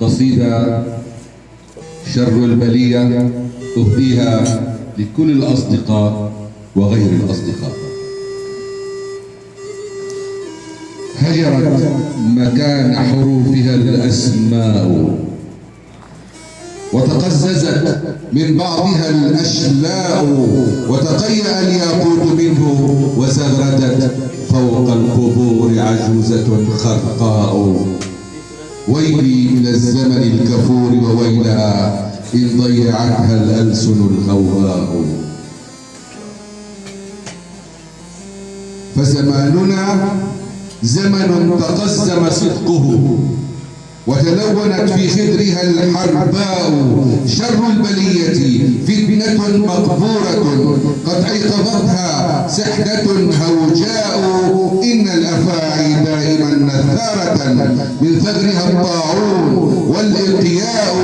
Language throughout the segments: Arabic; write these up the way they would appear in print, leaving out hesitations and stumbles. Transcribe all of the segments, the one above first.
قصيدة شر البلية أهديها لكل الأصدقاء وغير الأصدقاء. هجرت مكان حروفها الأسماء، وتقززت من بعضها الأشلاء، وتقيأ الياقوت منه وزغردت فوق القبور عجوزة خرقاء. ويلي من الزمن الكفور وويلها إن ضيعتها الألسن الغواء. فزماننا زمن تقزم صدقه وتلونت في خدرها الحرباء. شر البلية فتنة مقبورة قد أيقظتها سحنة هوجاء. إن الأفاعي دائما نثارة من ثغرها الطاعون والإلقياء.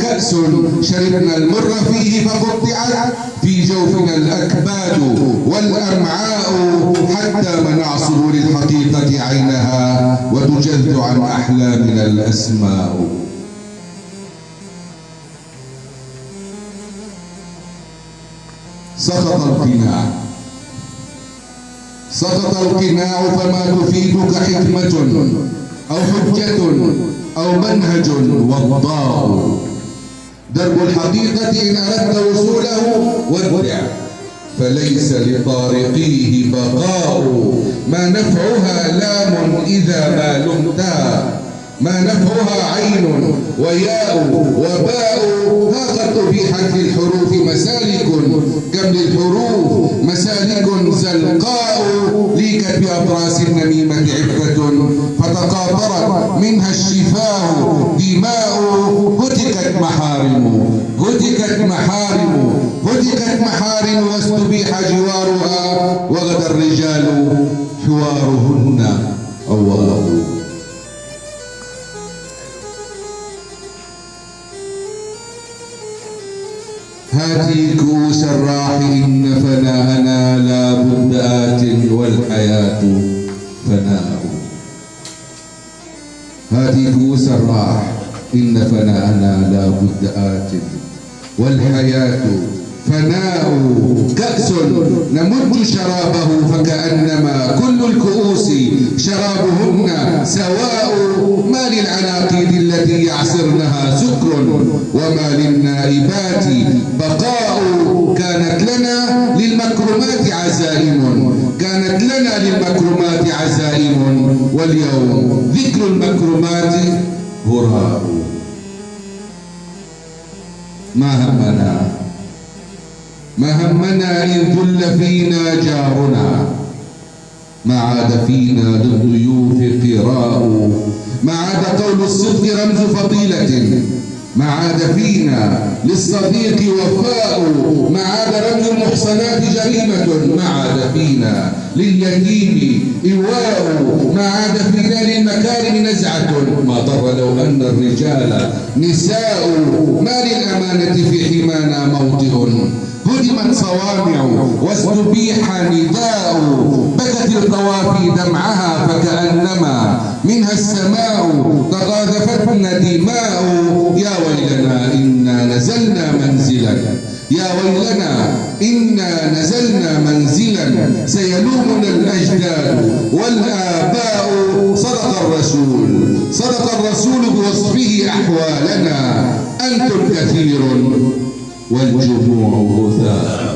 كأس شربنا المر فيه فقطعت في جوفنا الأكباد والأمعاء، حتى منعصر للحقيقة عينها وتجذ عن أحلامنا الأسماء. سقط القناع فما تفيدك حكمة أو حجة أو منهج وضاء. درب الحقيقة إن أردت وصوله وادع، فليس لطارقيه بقاء. ما نفعها لام إذا ما لمتها، ما نفعها عين وياء وباء. ها قد أبيحت للحروف مسالك، كم للحروف مسالك زلقاء. ليكت بأطراس النميمة عفة فتقاطرت منها الشفاه دماء. هتكت محارم واستبيح جوارها، وغدا الرجال حوارهن أواء. هاتي كؤوس الراح إن فناءنا لا بد آت والحياة فناء. هاتي كؤوس الراح إن فناءنا لا بد آت والحياة فناء. كأس نمج شرابه فكأنما كل الكؤوس شرابهن سواء. ما للعناقيد التي يعصرنها سكر وما للنائبات بقاء. كانت لنا للمكرمات عزائم واليوم ذكر المكرمات هراء. ما همنا إن ذل فينا جارنا، ما عاد فينا للضيوف قراء. ما عاد قول الصدق رمز فضيلة، ما عاد فينا للصديق وفاء. ما عاد رمز المحصنات جريمة، ما عاد فينا لليتيم إيواء. ما عاد فينا للمكارم نزعة، ما ضر لو أن الرجال نساء. ما للأمانة في حمانا موطئ، هدمت صوامع واستبيح نداء. بكت القوافي دمعها فكأنما منها السماء تغاذفتنا دماء. يا ويلنا إنا نزلنا منزلا سيلومنا الأجداد والآباء. صدق الرسول بوصفه أحوالنا، أنتم كثير والجموع غثاء.